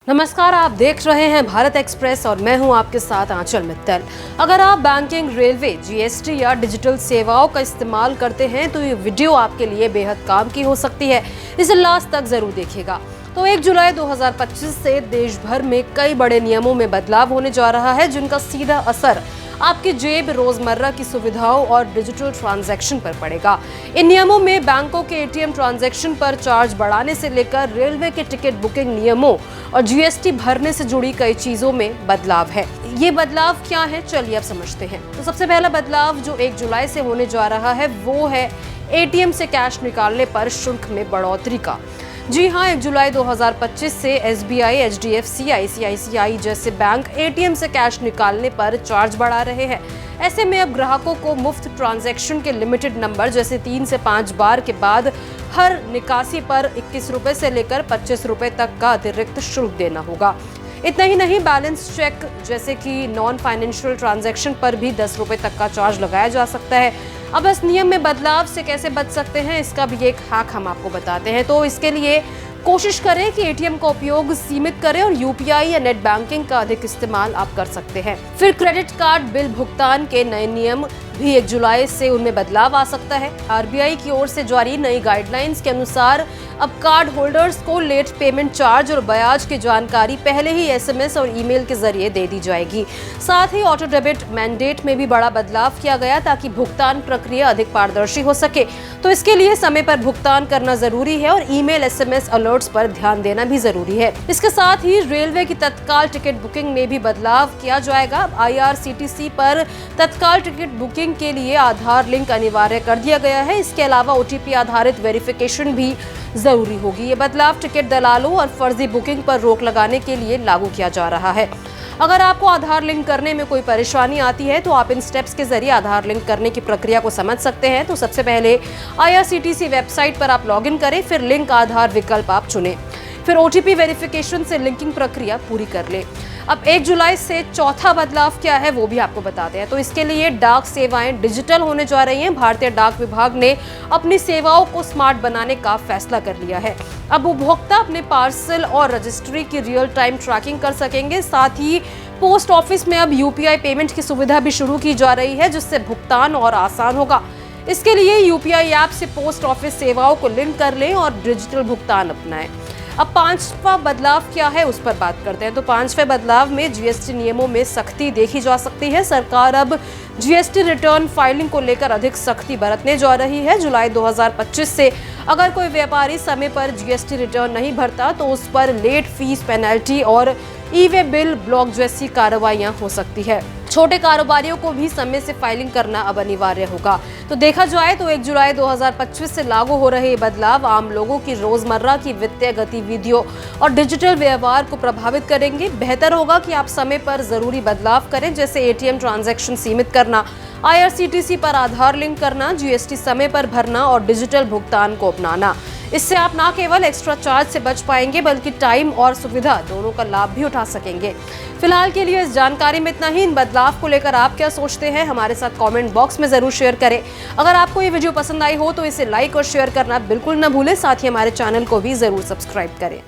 नमस्कार, आप देख रहे हैं भारत एक्सप्रेस और मैं हूं आपके साथ आंचल मित्तल। अगर आप बैंकिंग, रेलवे, जीएसटी या डिजिटल सेवाओं का इस्तेमाल करते हैं तो ये वीडियो आपके लिए बेहद काम की हो सकती है। इसे लास्ट तक जरूर देखिएगा। तो 1 जुलाई 2025 से देश भर में कई बड़े नियमों में बदलाव होने जा रहा है, जिनका सीधा असर आपकी जेब, रोजमर्रा की सुविधाओं और डिजिटल ट्रांजैक्शन पर पड़ेगा। इन नियमों में बैंकों के एटीएम ट्रांजैक्शन पर चार्ज बढ़ाने से लेकर रेलवे के टिकट बुकिंग नियमों और जीएसटी भरने से जुड़ी कई चीजों में बदलाव है। ये बदलाव क्या है, चलिए अब समझते हैं। तो सबसे पहला बदलाव जो 1 जुलाई से होने जा रहा है वो है एटीएम से कैश निकालने पर शुल्क में बढ़ोतरी का। जी हाँ, 1 जुलाई 2025 से एसबीआई, एचडीएफसी, आईसीआईसीआई जैसे बैंक एटीएम से कैश निकालने पर चार्ज बढ़ा रहे हैं। ऐसे में अब ग्राहकों को मुफ्त ट्रांजैक्शन के लिमिटेड नंबर जैसे 3 से 5 बार के बाद हर निकासी पर 21 रुपए से लेकर 25 रुपए तक का अतिरिक्त शुल्क देना होगा। इतना ही नहीं, बैलेंस चेक जैसे कि नॉन फाइनेंशियल ट्रांजैक्शन पर भी 10 रुपए तक का चार्ज लगाया जा सकता है। अब इस नियम में बदलाव से कैसे बच सकते हैं, इसका भी एक हैक हम आपको बताते हैं। तो इसके लिए कोशिश करें कि एटीएम का उपयोग सीमित करें और यूपीआई या नेट बैंकिंग का अधिक इस्तेमाल आप कर सकते हैं। फिर क्रेडिट कार्ड बिल भुगतान के नए नियम भी 1 जुलाई से उनमें बदलाव आ सकता है। आरबीआई की ओर से जारी नई गाइडलाइंस के अनुसार अब कार्ड होल्डर्स को लेट पेमेंट चार्ज और ब्याज की जानकारी पहले ही एसएमएस और ईमेल के जरिए दे दी जाएगी। साथ ही ऑटो डेबिट मैंडेट में भी बड़ा बदलाव किया गया ताकि भुगतान प्रक्रिया अधिक पारदर्शी हो सके। तो इसके लिए समय पर भुगतान करना जरूरी है और ईमेल, एसएमएस अलर्ट्स पर ध्यान देना भी जरूरी है। इसके साथ ही रेलवे की तत्काल टिकट बुकिंग में भी बदलाव किया जाएगा। आईआरसीटीसी पर तत्काल टिकट बुकिंग के लिए आधार लिंक अनिवार्य कर दिया गया है। इसके अलावा ओटीपी आधारित वेरिफिकेशन भी जरूरी होगी। ये बदलाव टिकट दलालों और फर्जी बुकिंग पर रोक लगाने के लिए लागू किया जा रहा है। अगर आपको आधार लिंक करने में कोई परेशानी आती है तो आप इन स्टेप्स के जरिए आधार लिंक करने की प्रक्रिया को समझ सकते हैं। तो सबसे पहले आईआरसीटीसी वेबसाइट पर आप लॉगिन करें, फिर लिंक आधार विकल्प आप चुनें, फिर ओटीपी वेरिफिकेशन से लिंकिंग प्रक्रिया पूरी कर लें। अब 1 जुलाई से चौथा बदलाव क्या है वो भी आपको बताते हैं। तो इसके लिए डाक सेवाएं डिजिटल होने जा रही हैं। भारतीय डाक विभाग ने अपनी सेवाओं को स्मार्ट बनाने का फैसला कर लिया है। अब उपभोक्ता अपने पार्सल और रजिस्ट्री की रियल टाइम ट्रैकिंग कर सकेंगे। साथ ही पोस्ट ऑफिस में अब यूपीआई पेमेंट की सुविधा भी शुरू की जा रही है, जिससे भुगतान और आसान होगा। इसके लिए यूपीआई ऐप से पोस्ट ऑफिस सेवाओं को लिंक कर लें और डिजिटल भुगतान अपनाएं। अब 5वां बदलाव क्या है उस पर बात करते हैं। तो 5वें बदलाव में जीएसटी नियमों में सख्ती देखी जा सकती है। सरकार अब जीएसटी रिटर्न फाइलिंग को लेकर अधिक सख्ती बरतने जा रही है। जुलाई 2025 से अगर कोई व्यापारी समय पर जीएसटी रिटर्न नहीं भरता तो उस पर लेट फीस, पेनल्टी और ई-वे बिल ब्लॉक जैसी कार्रवाइयां हो सकती है। छोटे कारोबारियों को भी समय से फाइलिंग करना अब अनिवार्य होगा। तो देखा जाए तो 1 जुलाई 2025 से लागू हो रहे बदलाव आम लोगों की रोजमर्रा की वित्तीय गतिविधियों और डिजिटल व्यवहार को प्रभावित करेंगे। बेहतर होगा कि आप समय पर जरूरी बदलाव करें, जैसे एटीएम ट्रांजैक्शन सीमित करना, आईआरसीटीसी पर आधार लिंक करना, जीएसटी समय पर भरना और डिजिटल भुगतान को अपनाना। इससे आप न केवल एक्स्ट्रा चार्ज से बच पाएंगे बल्कि टाइम और सुविधा दोनों का लाभ भी उठा सकेंगे। फिलहाल के लिए इस जानकारी में इतना ही। इन बदलाव को लेकर आप क्या सोचते हैं, हमारे साथ कमेंट बॉक्स में जरूर शेयर करें। अगर आपको ये वीडियो पसंद आई हो तो इसे लाइक और शेयर करना बिल्कुल न भूलें। साथ ही हमारे चैनल को भी जरूर सब्सक्राइब करें।